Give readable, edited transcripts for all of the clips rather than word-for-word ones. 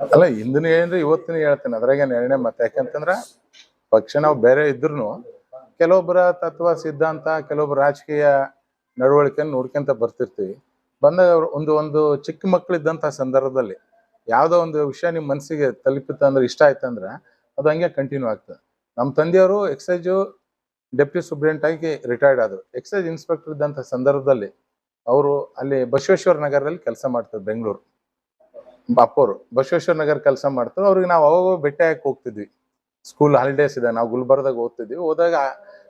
ಅಲ್ಲ ಹಿಂದಿನ ಏನ್ರಿ ಇವತ್ತಿನ ಹೇಳ್ತೇನೆ ಅದ್ರಾಗ ನಿರ್ಣಯ ಮತ್ತೆ ಯಾಕಂತಂದ್ರ ಪಕ್ಷ ನಾವು ಬೇರೆ ಇದ್ರು ಕೆಲವೊಬ್ಬರ ತತ್ವ ಸಿದ್ಧಾಂತ ಕೆಲವೊಬ್ಬರ ರಾಜಕೀಯ ನಡವಳಿಕೆಯನ್ನು ನೋಡ್ಕೊಂತ ಬರ್ತಿರ್ತೀವಿ. ಬಂದಾಗ ಒಂದು ಒಂದು ಚಿಕ್ಕ ಮಕ್ಕಳಿದ್ದಂತ ಸಂದರ್ಭದಲ್ಲಿ ಯಾವ್ದೋ ಒಂದು ವಿಷಯ ನಿಮ್ ಮನಸ್ಸಿಗೆ ತಲುಪಿತ ಅಂದ್ರೆ ಇಷ್ಟ ಆಯ್ತಂದ್ರ ಅದು ಹಂಗೆ ಕಂಟಿನ್ಯೂ ಆಗ್ತದೆ. ನಮ್ಮ ತಂದೆಯವರು ಎಕ್ಸೈಜ್ ಡೆಪ್ಯೂಟಿ ಸೂಪ್ರಿಂಟೆಂಡೆಂಟ್ ಆಗಿ ರಿಟೈರ್ಡ್ ಆದ್ರು. ಎಕ್ಸೈಜ್ ಇನ್ಸ್ಪೆಕ್ಟರ್ ಇದ್ದಂತ ಸಂದರ್ಭದಲ್ಲಿ ಅವರು ಅಲ್ಲಿ ಬಸವೇಶ್ವರ ನಗರದಲ್ಲಿ ಕೆಲಸ ಮಾಡ್ತಾರೆ. ಬೆಂಗಳೂರು ಬಾಪೋರು ಬಸವೇಶ್ವರ ನಗರ ಕೆಲಸ ಮಾಡ್ತಾರೆ. ಅವ್ರಿಗೆ ನಾವು ಅವಾಗ ಭೇಟಿ ಹಾಕಿ ಹೋಗ್ತಿದ್ವಿ. ಸ್ಕೂಲ್ ಹಾಲಿಡೇಸ್ ಇದೆ, ನಾವು ಗುಲ್ಬರ್ದಾಗ ಓದ್ತಿದ್ವಿ. ಹೋದಾಗ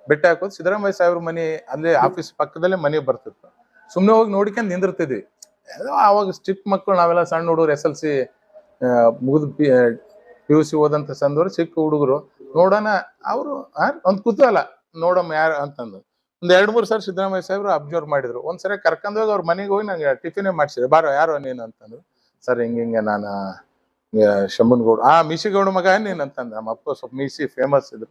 ಬೆಟ್ಟ ಹಾಕೋದು ಸಿದ್ದರಾಮಯ್ಯ ಸಾಹೇಬ್ರ ಮನೆ ಅಲ್ಲೇ ಆಫೀಸ್ ಪಕ್ಕದಲ್ಲೇ ಮನೆ ಬರ್ತಿತ್ತು. ಸುಮ್ಮನೆ ಹೋಗಿ ನೋಡ್ಕೊಂಡು ನಿಂದಿರ್ತಿದ್ವಿ. ಅವಾಗ ಚಿಕ್ಕ ಮಕ್ಕಳು ನಾವೆಲ್ಲ ಸಣ್ಣ ಹುಡುಗರು SLC ಮುಗಿದು PUC ಓದಂತ ಸಂದವರು ಚಿಕ್ಕ ಹುಡುಗರು ನೋಡೋಣ ಅವರು ಒಂದ್ ಕುತೂಹಲ ನೋಡಮ್ಮ ಯಾರು ಅಂತಂದು ಒಂದ್ 2-3 ಸಾರಿ ಸಿದ್ದರಾಮಯ್ಯ ಸಾಹೇಬ್ರು ಅಬ್ಸರ್ವ್ ಮಾಡಿದ್ರು. ಒಂದ್ಸರಿ ಕರ್ಕೊಂಡೋಗಿ ಅವ್ರ ಮನೆಗೆ ಹೋಗಿ ನಂಗೆ ಟಿಫಿನೇ ಮಾಡ್ಸಿದ್ರು. ಬಾರೋ ಯಾರೋ ನೀನು ಅಂತಂದ್ರು. ಸರ್ ಹಿಂಗೆ ನಾನು ಶಂಭನ್ಗೌಡ ಮೀಸಿಗೌಡ ಮಗ ನೀನ್ ಅಂತಂದ. ನಮ್ಮ ಅಪ್ಪ ಸ್ವಲ್ಪ ಮೀಸಿ ಫೇಮಸ್ ಇದ್ರು.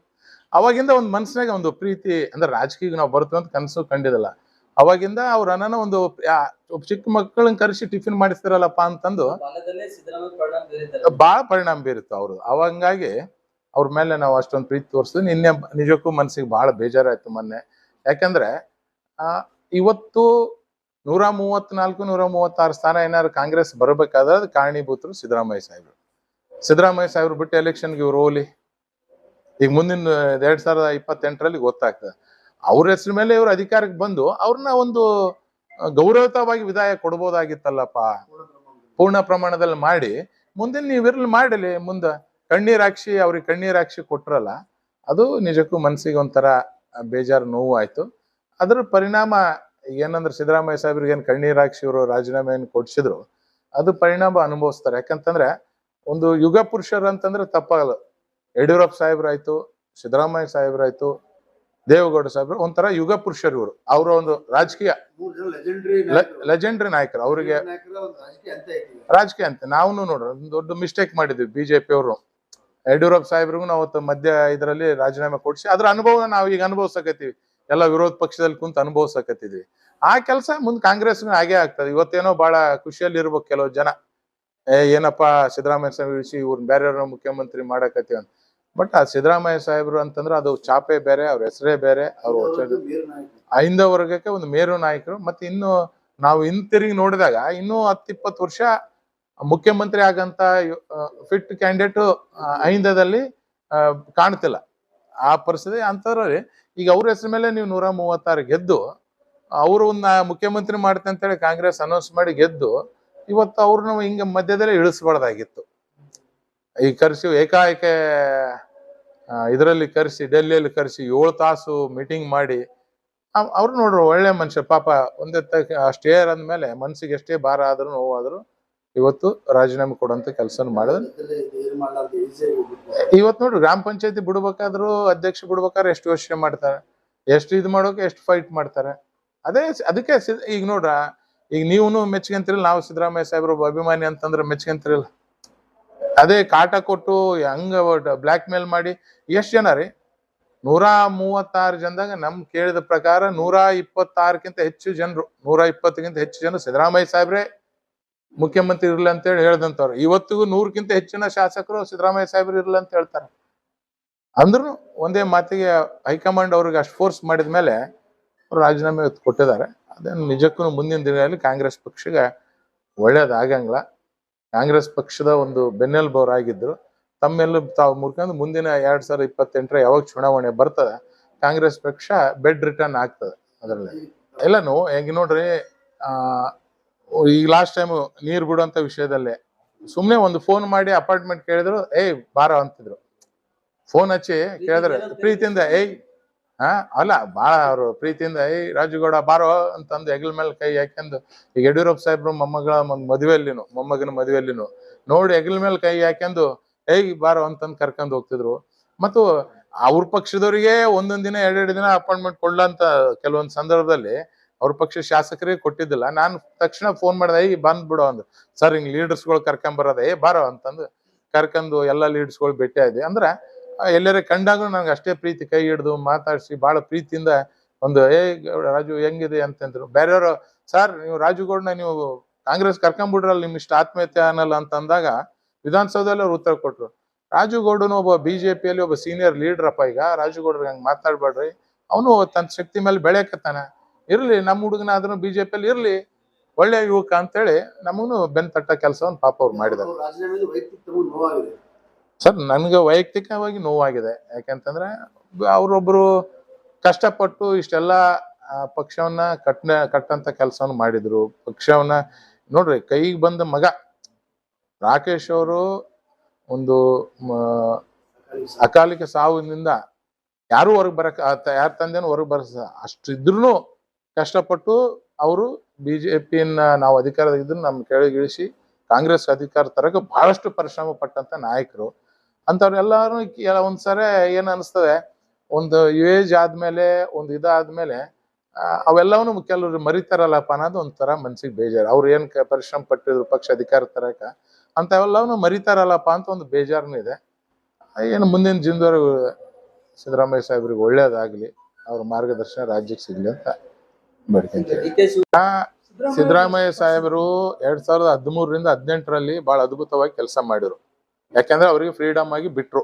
ಅವಾಗಿಂದ ಒಂದ್ ಮನ್ಸಿನಾಗ ಒಂದು ಪ್ರೀತಿ ಅಂದ್ರೆ ರಾಜಕೀಯ ನಾವು ಬರ್ತೀವಿ ಅಂತ ಕನಸು ಕಂಡಿದಲ್ಲ. ಅವಾಗಿಂದ ಅವ್ರ ಅಣ್ಣನ ಒಂದು ಚಿಕ್ಕ ಮಕ್ಕಳನ್ನ ಕರೆಸಿ ಟಿಫಿನ್ ಮಾಡಿಸ್ತಿರಲ್ಲಪ್ಪ ಅಂತಂದು ಬಾಳ ಪರಿಣಾಮ ಬೀರುತ್ತ ಅವ್ರು. ಅವಂಗಾಗಿ ಅವ್ರ ಮೇಲೆ ನಾವು ಅಷ್ಟೊಂದು ಪ್ರೀತಿ ತೋರಿಸಿದ್ವಿ. ನಿನ್ನೆ ನಿಜಕ್ಕೂ ಮನ್ಸಿಗೆ ಬಹಳ ಬೇಜಾರಾಯ್ತು ಮೊನ್ನೆ. ಯಾಕಂದ್ರೆ ಇವತ್ತು 134 136 ಸ್ಥಾನ ಏನಾದ್ರು ಕಾಂಗ್ರೆಸ್ ಬರಬೇಕಾದ್ರೆ ಅದು ಕಾರಣೀಭೂತರು ಸಿದ್ದರಾಮಯ್ಯ ಸಾಹೇಬ್ರು. ಸಿದ್ದರಾಮಯ್ಯ ಸಾಹೇಬ್ರು ಬಿಟ್ಟು ಎಲೆಕ್ಷನ್ಗೆ ಇವ್ರು ಹೋಲಿ. ಈಗ ಮುಂದಿನ 2028ರಲ್ಲಿ ಗೊತ್ತಾಗ್ತದೆ. ಅವ್ರ ಹೆಸರು ಮೇಲೆ ಇವ್ರು ಅಧಿಕಾರಕ್ಕೆ ಬಂದು ಅವ್ರನ್ನ ಒಂದು ಗೌರವಯುತವಾಗಿ ವಿದಾಯ ಕೊಡ್ಬೋದಾಗಿತ್ತಲ್ಲಪ್ಪ. ಪೂರ್ಣ ಪ್ರಮಾಣದಲ್ಲಿ ಮಾಡಿ ಮುಂದಿನ ನೀವು ಇರ್ಲಿ ಮಾಡಲಿ. ಮುಂದ ಅವ್ರಿಗೆ ಕಣ್ಣೀರ್ ಹಾಕ್ಸಿ ಕೊಟ್ರಲ್ಲ, ಅದು ನಿಜಕ್ಕೂ ಮನ್ಸಿಗೆ ಒಂಥರ ಬೇಜಾರು ನೋವು ಆಯ್ತು. ಅದ್ರ ಪರಿಣಾಮ ಏನಂದ್ರೆ ಸಿದ್ದರಾಮಯ್ಯ ಸಾಹೇಬ್ರಿಗೆ ಏನ್ ಕಣ್ಣೀರ್ ಹಾಕ್ಸಿ ಇವರು ರಾಜೀನಾಮೆಯನ್ನು ಕೊಡ್ಸಿದ್ರು, ಅದು ಪರಿಣಾಮ ಅನುಭವಿಸ್ತಾರೆ. ಯಾಕಂತಂದ್ರೆ ಒಂದು ಯುಗ ಪುರುಷರು ಅಂತಂದ್ರೆ ತಪ್ಪಾಗಲ್ಲ. ಯಡಿಯೂರಪ್ಪ ಸಾಹೇಬ್ರಾಯ್ತು, ಸಿದ್ದರಾಮಯ್ಯ ಸಾಹೇಬ್ರಾಯ್ತು, ದೇವೇಗೌಡ ಸಾಹೇಬ್ರು ಒಂಥರ ಯುಗ ಪುರುಷರು ಇವರು. ಅವರ ಒಂದು ರಾಜಕೀಯ ಲೆಜೆಂಡ್ರಿ ನಾಯಕರು. ಅವ್ರಿಗೆ ರಾಜಕೀಯ ಅಂತ ನಾವು ನೋಡ್ರಿ ಒಂದು ದೊಡ್ಡ ಮಿಸ್ಟೇಕ್ ಮಾಡಿದ್ವಿ ಬಿಜೆಪಿ ಅವರು. ಯಡಿಯೂರಪ್ಪ ಸಾಹೇಬ್ರಿಗೂ ನಾವು ಅವತ್ತು ಮಧ್ಯ ಇದರಲ್ಲಿ ರಾಜೀನಾಮೆ ಕೊಡಿಸಿ ಅದ್ರ ಅನುಭವ ನಾವು ಈಗ ಅನುಭವಿಸಕತ್ತೀವಿ. ಎಲ್ಲ ವಿರೋಧ ಪಕ್ಷದಲ್ಲಿ ಕುಂತ ಅನುಭವಿಸಕತ್ತಿದ್ವಿ. ಆ ಕೆಲಸ ಮುಂದೆ ಕಾಂಗ್ರೆಸ್ ಹಾಗೆ ಆಗ್ತದೆ. ಇವತ್ತೇನೋ ಬಹಳ ಖುಷಿಯಲ್ಲಿ ಇರ್ಬೇಕು ಕೆಲವು ಜನ, ಏನಪ್ಪಾ ಸಿದ್ದರಾಮಯ್ಯ ಸಾಹೇಬ್ ಇಳಿಸಿ ಇವ್ರನ್ನ ಬೇರೆಯವ್ರನ್ನ ಮುಖ್ಯಮಂತ್ರಿ ಮಾಡಕತ್ತೀವಿ ಅಂತ. ಬಟ್ ಆ ಸಿದ್ದರಾಮಯ್ಯ ಸಾಹೇಬ್ರು ಅಂತಂದ್ರೆ ಅದು ಚಾಪೆ ಬೇರೆ, ಅವ್ರ ಹೆಸರೇ ಬೇರೆ. ಅವ್ರು ಐಂದ ವರ್ಗಕ್ಕೆ ಒಂದು ಮೇರು ನಾಯಕರು. ಮತ್ತೆ ಇನ್ನು ನಾವು ಹಿಂತಿರುಗಿ ನೋಡಿದಾಗ ಇನ್ನೂ 10-20 ವರ್ಷ ಮುಖ್ಯಮಂತ್ರಿ ಆಗಂತ ಫಿಟ್ ಕ್ಯಾಂಡಿಡೇಟ್ ಐಂದದಲ್ಲಿ ಕಾಣ್ತಿಲ್ಲ. ಆ ಪರಿಸ್ಥಿತಿ ಅಂತದ್ರಲ್ಲಿ ಈಗ ಅವ್ರ ಹೆಸರು ಮೇಲೆ ನೀವು 136 ಗೆದ್ದು ಅವರು ಒಂದು ಮುಖ್ಯಮಂತ್ರಿ ಮಾಡ್ತೆ ಅಂತೇಳಿ ಕಾಂಗ್ರೆಸ್ ಅನೌನ್ಸ್ ಮಾಡಿ ಗೆದ್ದು ಇವತ್ತು ಅವ್ರನ್ನ ಹಿಂಗ ಮಧ್ಯದಲ್ಲೇ ಇಳಿಸ್ಬಾರ್ದಾಗಿತ್ತು. ಈ ಕರೆಸಿ ಏಕಾಏಕ ಇದರಲ್ಲಿ ಕರೆಸಿ ಡೆಲ್ಲಿಯಲ್ಲಿ ಕರೆಸಿ 7 ತಾಸು ಮೀಟಿಂಗ್ ಮಾಡಿ ಅವ್ರು ನೋಡ್ರು ಒಳ್ಳೆ ಮನುಷ್ಯ ಪಾಪ. ಒಂದೇ ಅಷ್ಟೇ ಅಂದ್ಮೇಲೆ ಮನ್ಸಿಗೆ ಎಷ್ಟೇ ಭಾರ ಆದ್ರೂ ನೋವಾದ್ರು ಇವತ್ತು ರಾಜೀನಾಮೆ ಕೊಡುವಂತ ಕೆಲಸ ಮಾಡಿದ್ರು. ಇವತ್ತು ನೋಡ್ರಿ ಗ್ರಾಮ ಪಂಚಾಯತಿ ಬಿಡ್ಬೇಕಾದ್ರು ಅಧ್ಯಕ್ಷ ಬಿಡ್ಬೇಕಾದ್ರೆ ಎಷ್ಟು ಯೋಚನೆ ಮಾಡ್ತಾರೆ, ಎಷ್ಟು ಇದು ಮಾಡೋಕೆ ಎಷ್ಟು ಫೈಟ್ ಮಾಡ್ತಾರೆ. ಅದಕ್ಕೆ ಈಗ ನೋಡ್ರ ಈಗ ನೀವು ಮೆಚ್ಕೊಂತಿರಲ್ಲ, ನಾವು ಸಿದ್ದರಾಮಯ್ಯ ಸಾಹೇಬ್ರು ಅಭಿಮಾನಿ ಅಂತಂದ್ರೆ ಮೆಚ್ಕೊಂತಿರಲ್ಲ. ಅದೇ ಕಾಟ ಕೊಟ್ಟು ಹಂಗ ಬ್ಲಾಕ್ ಮೇಲ್ ಮಾಡಿ ಎಷ್ಟ್ ಜನ ರೀ 136 ಜನದಾಗ ನಮ್ ಕೇಳಿದ ಪ್ರಕಾರ 126ಕ್ಕಿಂತ ಹೆಚ್ಚು ಜನರು 120ಕ್ಕಿಂತ ಹೆಚ್ಚು ಜನ ಸಿದ್ದರಾಮಯ್ಯ ಸಾಹೇಬ್ರೆ ಮುಖ್ಯಮಂತ್ರಿ ಇರ್ಲಿ ಅಂತ ಹೇಳಿ ಹೇಳ್ದಂತವ್ರು. ಇವತ್ತಿಗೂ 100ಕ್ಕಿಂತ ಹೆಚ್ಚಿನ ಶಾಸಕರು ಸಿದ್ದರಾಮಯ್ಯ ಸಾಹೇಬ್ರು ಇರ್ಲಿ ಅಂತ ಹೇಳ್ತಾರೆ. ಅಂದ್ರೂ ಒಂದೇ ಮಾತಿಗೆ ಹೈಕಮಾಂಡ್ ಅವ್ರಿಗೆ ಅಷ್ಟು ಫೋರ್ಸ್ ಮಾಡಿದ್ಮೇಲೆ ರಾಜೀನಾಮೆ ಕೊಟ್ಟಿದ್ದಾರೆ. ಅದೇನು ನಿಜಕ್ಕೂ ಮುಂದಿನ ದಿನಗಳಲ್ಲಿ ಕಾಂಗ್ರೆಸ್ ಪಕ್ಷಗೆ ಒಳ್ಳೇದಾಗಂಗಿಲ್ಲ. ಕಾಂಗ್ರೆಸ್ ಪಕ್ಷದ ಒಂದು ಬೆನ್ನೆಲುಬವರಾಗಿದ್ರು ತಮ್ಮೆಲ್ಲ ತಾವು ಮುರ್ಕೊಂಡು ಮುಂದಿನ 2028 ಯಾವಾಗ ಚುನಾವಣೆ ಬರ್ತದೆ ಕಾಂಗ್ರೆಸ್ ಪಕ್ಷ ಬೆಡ್ ರಿಟರ್ನ್ ಆಗ್ತದೆ. ಅದರಲ್ಲಿ ಎಲ್ಲನೂ ಹೆಂಗ್ ನೋಡ್ರಿ, ಈಗ ಲಾಸ್ಟ್ ಟೈಮ್ ನೀರ್ ಬಿಡುವಂತ ವಿಷಯದಲ್ಲೇ ಸುಮ್ನೆ ಒಂದು ಫೋನ್ ಮಾಡಿ ಅಪಾರ್ಟ್ಮೆಂಟ್ ಕೇಳಿದ್ರು, ಬಾರ ಅಂತಿದ್ರು. ಫೋನ್ ಹಚ್ಚಿ ಕೇಳಿದ್ರೆ ಪ್ರೀತಿಯಿಂದ ಅಲ್ಲ ಬಾಳ ಅವರು ಪ್ರೀತಿಯಿಂದ ರಾಜುಗೌಡ ಬಾರೋ ಅಂತಂದು ಹೆಗಲ ಮೇಲೆ ಕೈ ಹಾಕ್ಯಂದು, ಈಗ ಯಡಿಯೂರಪ್ಪ ಸಾಹೇಬ್ರು ಮೊಮ್ಮಗನ ಮದುವೆಯಲ್ಲಿನು ನೋಡಿ ಹೆಗಲ ಮೇಲೆ ಕೈ ಹಾಕ್ಯಂದು ಬಾರೋ ಅಂತಂದು ಕರ್ಕೊಂಡ್ ಹೋಗ್ತಿದ್ರು. ಮತ್ತು ಅವ್ರ ಪಕ್ಷದವರಿಗೆ ಒಂದೊಂದ್ ದಿನ 2-2 ದಿನ ಅಪಾಯಿಂಟ್ಮೆಂಟ್ ಕೊಡ್ಲಂತ ಕೆಲವೊಂದ್ ಸಂದರ್ಭದಲ್ಲಿ ಅವ್ರ ಪಕ್ಷ ಶಾಸಕರಿಗೆ ಕೊಟ್ಟಿದ್ದಿಲ್ಲ. ನಾನು ತಕ್ಷಣ ಫೋನ್ ಮಾಡಿದೆ, ಬಂದ್ಬಿಡೋ ಅಂದ್. ಸರ್ ಹಿಂಗ್ ಲೀಡರ್ಸ್ಗಳು ಕರ್ಕೊಂಡ್ ಬರೋದ ಬಾರೋ ಅಂತಂದು ಕರ್ಕೊಂಡು ಎಲ್ಲಾ ಲೀಡರ್ಸ್ಗಳು ಭೇಟಿ ಆದ್ವಿ. ಅಂದ್ರ ಎಲ್ಲರ ಕಂಡಾಗ ನಂಗೆ ಅಷ್ಟೇ ಪ್ರೀತಿ, ಕೈ ಹಿಡ್ದು ಮಾತಾಡ್ಸಿ ಬಹಳ ಪ್ರೀತಿಯಿಂದ ಒಂದು ರಾಜು ಹೆಂಗಿದೆ ಅಂತಂದ್ರು. ಬೇರೆಯವರು ಸರ್ ನೀವು ರಾಜುಗೌಡನ ನೀವು ಕಾಂಗ್ರೆಸ್ ಕರ್ಕೊಂಡ್ಬಿಡ್ರಲ್ಲ ನಿಮ್ ಇಷ್ಟ ಆತ್ಮಹತ್ಯೆ ಅನ್ನಲ್ಲ ಅಂತ ಅಂದಾಗ ವಿಧಾನಸೌಧದಲ್ಲಿ ಅವ್ರು ಉತ್ತರ ಕೊಟ್ರು. ರಾಜುಗೌಡನು ಒಬ್ಬ ಬಿಜೆಪಿಯಲ್ಲಿ ಒಬ್ಬ ಸೀನಿಯರ್ ಲೀಡರ್ ಅಪ್ಪ. ಈಗ ರಾಜುಗೌಡ್ರಿಗೆ ಹಂಗೆ ಮಾತಾಡ್ಬೇಡ್ರಿ, ಅವನು ತನ್ನ ಶಕ್ತಿ ಮೇಲೆ ಬೆಳೆಯಕತ್ತಾನ, ಇರ್ಲಿ ನಮ್ಮ ಹುಡುಗನ ಅದನ್ನು ಬಿಜೆಪಿಯಲ್ಲಿ ಇರ್ಲಿ, ಒಳ್ಳೆ ಯುವಕ ಅಂತೇಳಿ ನಮಗೂ ಬೆನ್ ತಟ್ಟ ಕೆಲಸವನ್ನು ಪಾಪ ಅವ್ರು ಮಾಡಿದ್ದಾರೆ. ಸರ್, ನನ್ಗೆ ವೈಯಕ್ತಿಕವಾಗಿ ನೋವಾಗಿದೆ. ಯಾಕೆಂತಂದ್ರೆ ಅವ್ರೊಬ್ರು ಕಷ್ಟಪಟ್ಟು ಇಷ್ಟೆಲ್ಲ ಪಕ್ಷವನ್ನ ಕಟ್ಟಂತ ಕೆಲಸವನ್ನು ಮಾಡಿದ್ರು. ಪಕ್ಷವನ್ನ ನೋಡ್ರಿ, ಕೈಗೆ ಬಂದ ಮಗ ರಾಕೇಶ್ ಅವರು ಒಂದು ಅಕಾಲಿಕ ಸಾವಿನಿಂದ ಯಾರು ಹೊರಗೆ ಬರಕ್ ಯಾರ ತಂದೆನೂ ಹೊರಗೆ ಬರಸ ಅಷ್ಟಿದ್ರು ಕಷ್ಟಪಟ್ಟು ಅವರು ಬಿಜೆಪಿಯನ್ನ ನಾವು ಅಧಿಕಾರದ ಇದ್ರು ನಮ್ ಕೆಳಗಿಳಿಸಿ ಕಾಂಗ್ರೆಸ್ ಅಧಿಕಾರ ತರಕ ಬಹಳಷ್ಟು ಪರಿಶ್ರಮ ಪಟ್ಟಂತ ನಾಯಕರು. ಅಂತವ್ರೆಲ್ಲಾರು ಒಂದ್ಸರಿ ಏನ್ ಅನಿಸ್ತದೆ, ಒಂದು ಏಜ್ ಆದ್ಮೇಲೆ ಒಂದು ಇದಾದ್ಮೇಲೆ ಅವೆಲ್ಲವನ್ನೂ ಕೆಲವ್ರು ಮರಿತಾರಲ್ಲಪ್ಪ ಅನ್ನೋದು ಒಂಥರ ಮನ್ಸಿಗೆ ಬೇಜಾರು. ಅವ್ರು ಏನ್ ಪರಿಶ್ರಮ ಪಟ್ಟಿದ್ರು ಪಕ್ಷ ಅಧಿಕಾರ ತರಕ ಅಂತವೆಲ್ಲವನ್ನೂ ಮರಿತಾರಲ್ಲಪ್ಪ ಅಂತ ಒಂದು ಬೇಜಾರನು ಇದೆ. ಏನು ಮುಂದಿನ ದಿನದವರೆಗೂ ಸಿದ್ದರಾಮಯ್ಯ ಸಾಹೇಬ್ರಿಗೆ ಒಳ್ಳೇದಾಗ್ಲಿ, ಅವ್ರ ಮಾರ್ಗದರ್ಶನ ರಾಜ್ಯಕ್ಕೆ ಸಿಗ್ಲಿ ಅಂತ ಬೇಡ್ಕೊಂತೀವಿ. ಸಿದ್ದರಾಮಯ್ಯ ಸಾಹೇಬರು 2013ರಿಂದ 2018ರಲ್ಲಿ ಬಹಳ ಅದ್ಭುತವಾಗಿ ಕೆಲಸ ಮಾಡಿದ್ರು. ಯಾಕಂದ್ರೆ ಅವ್ರಿಗೆ ಫ್ರೀಡಮ್ ಆಗಿ ಬಿಟ್ರು,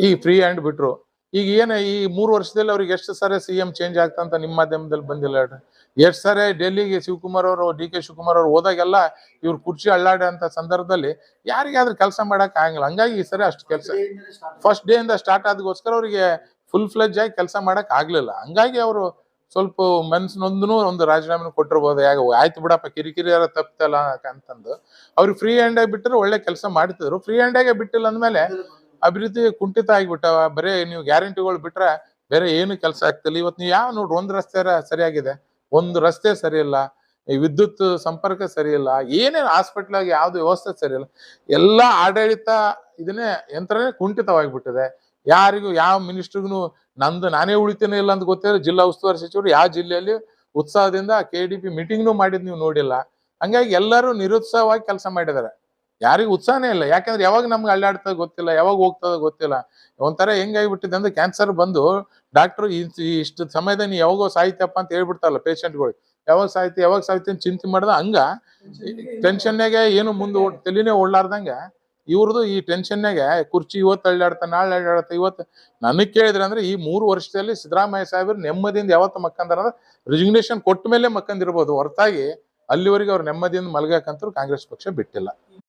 ಈ ಫ್ರೀ ಹ್ಯಾಂಡ್ ಬಿಟ್ರು. ಈಗ ಏನ ಈ 3 ವರ್ಷದಲ್ಲಿ ಅವ್ರಿಗೆ ಎಷ್ಟು ಸಾರಿ ಸಿಎಂ ಚೇಂಜ್ ಆಗ್ತಂತ ನಿಮ್ಮ ಮಾಧ್ಯಮದಲ್ಲಿ ಬಂದಿಲ್ಲ ಹೇಳ್ರಿ. ಎಷ್ಟು ಸಾರಿ ಡೆಲ್ಲಿಗೆ ಶಿವಕುಮಾರ್ ಅವರು ಡಿ ಕೆ ಶಿವಕುಮಾರ್ ಅವರು ಹೋದಾಗೆಲ್ಲ ಇವ್ರು ಕುರ್ಚಿ ಅಳ್ಳಾಡಂತ ಸಂದರ್ಭದಲ್ಲಿ ಯಾರಿಗಾದ್ರೂ ಕೆಲಸ ಮಾಡಕ್ ಆಗಂಗಿಲ್ಲ. ಹಂಗಾಗಿ ಈ ಸರಿ ಅಷ್ಟು ಕೆಲಸ ಫಸ್ಟ್ ಡೇ ಇಂದ ಸ್ಟಾರ್ಟ್ ಆದಗೋಸ್ಕರ ಅವರಿಗೆ ಫುಲ್ ಫ್ಲೆಜ್ ಆಗಿ ಕೆಲಸ ಮಾಡಕ್ ಆಗ್ಲಿಲ್ಲ. ಹಂಗಾಗಿ ಅವರು ಸ್ವಲ್ಪ ಮನ್ಸಿನೊಂದನು ಒಂದು ರಾಜೀನಾಮೆ ಕೊಟ್ಟಿರ್ಬೋದು. ಯಾಕೆ ಆಯ್ತು ಬಿಡಪ್ಪ, ಕಿರಿಕಿರಿ ಯಾರ ತಪ್ತಲ್ಲ ಅಂತಂದು ಅವ್ರಿಗೆ ಫ್ರೀ ಹ್ಯಾಂಡ್ ಆಗಿ ಬಿಟ್ಟರೆ ಒಳ್ಳೆ ಕೆಲಸ ಮಾಡ್ತಿದ್ರು. ಫ್ರೀ ಹ್ಯಾಂಡ್ ಆಗಿ ಬಿಟ್ಟಿಲ್ಲ ಅಂದ್ಮೇಲೆ ಅಭಿವೃದ್ಧಿ ಕುಂಠಿತ ಆಗಿಬಿಟ್ಟವ. ಬರೀ ನೀವು ಗ್ಯಾರಂಟಿಗಳು ಬಿಟ್ರೆ ಬೇರೆ ಏನು ಕೆಲಸ ಆಗ್ತಿಲ್ಲ. ಇವತ್ತು ನೀವು ಯಾವ ನೋಡ್ರಿ, ಒಂದು ರಸ್ತೆ ಸರಿಯಾಗಿದೆ, ಒಂದು ರಸ್ತೆ ಸರಿ ಇಲ್ಲ, ವಿದ್ಯುತ್ ಸಂಪರ್ಕ ಸರಿ ಇಲ್ಲ, ಏನೇನು ಹಾಸ್ಪಿಟ್ಲ್ ಆಗಿ ಯಾವ್ದು ವ್ಯವಸ್ಥೆ ಸರಿ ಇಲ್ಲ. ಎಲ್ಲ ಆಡಳಿತ ಇದನ್ನೇ ಯಂತ್ರನೇ ಕುಂಠಿತವಾಗಿಬಿಟ್ಟಿದೆ. ಯಾರಿಗೂ ಯಾವ ಮಿನಿಸ್ಟ್ರಿಗೂ ನಾನೇ ಉಳಿತೇನೆ ಇಲ್ಲ ಅಂತ ಗೊತ್ತಿಲ್ಲ. ಜಿಲ್ಲಾ ಉಸ್ತುವಾರಿ ಸಚಿವರು ಯಾವ ಜಿಲ್ಲೆಯಲ್ಲಿ ಉತ್ಸಾಹದಿಂದ KDP ಮೀಟಿಂಗ್ನು ಮಾಡಿದ್ ನೀವು ನೋಡಿಲ್ಲ. ಹಂಗಾಗಿ ಎಲ್ಲರೂ ನಿರುತ್ಸಾಹವಾಗಿ ಕೆಲಸ ಮಾಡಿದ್ದಾರೆ. ಯಾರಿಗೂ ಉತ್ಸಾಹನೇ ಇಲ್ಲ. ಯಾಕಂದ್ರೆ ಯಾವಾಗ ನಮ್ಗೆ ಅಲ್ಲಾಡ್ತದ ಗೊತ್ತಿಲ್ಲ, ಯಾವಾಗ ಹೋಗ್ತದ ಗೊತ್ತಿಲ್ಲ. ಒಂಥರ ಹೆಂಗಾಗಿಬಿಟ್ಟಿದೆ ಅಂದ್ರೆ ಕ್ಯಾನ್ಸರ್ ಬಂದು ಡಾಕ್ಟರ್ ಇಷ್ಟು ಸಮಯದಲ್ಲಿ ನೀ ಯಾವಾಗೋ ಸಾಹಿತ್ಯಪ್ಪ ಅಂತ ಹೇಳ್ಬಿಡ್ತಾರಲ್ಲ ಪೇಷಂಟ್ಗಳು, ಯಾವಾಗ ಸಾಹಿತ್ಯ ಅಂತ ಚಿಂತೆ ಮಾಡ್ದ ಹಂಗ ಟೆನ್ಷನ್ನಾಗೆ ಏನು ಮುಂದೆ ತಲೆನೇ ಓಡ್ಲಾರ್ದಂಗ ಇವ್ರದ್ದು ಈ ಟೆನ್ಷನ್ನಾಗೆ ಕುರ್ಚಿ ಇವತ್ತು ಅಳ್ಳಾಡ್ತಾ ನಾಳೆ ಅಳ್ಳಾಡ್ತಾ. ಇವತ್ತು ನನಗ್ ಕೇಳಿದ್ರೆ ಅಂದ್ರೆ ಈ 3 ವರ್ಷದಲ್ಲಿ ಸಿದ್ದರಾಮಯ್ಯ ಸಾಹೇಬರು ನೆಮ್ಮದಿಯಿಂದ ಯಾವತ್ತು ಮಕ್ಕಂದಾರ ರಿಸಿಗ್ನೇಷನ್ ಕೊಟ್ಟ ಮೇಲೆ ಮಕ್ಕಂದಿರ್ಬೋದು ಹೊರತಾಗಿ ಅಲ್ಲಿವರೆಗೆ ಅವ್ರು ನೆಮ್ಮದಿಯಿಂದ ಮಲ್ಗಾಕಂತೂ ಕಾಂಗ್ರೆಸ್ ಪಕ್ಷ ಬಿಟ್ಟಿಲ್ಲ.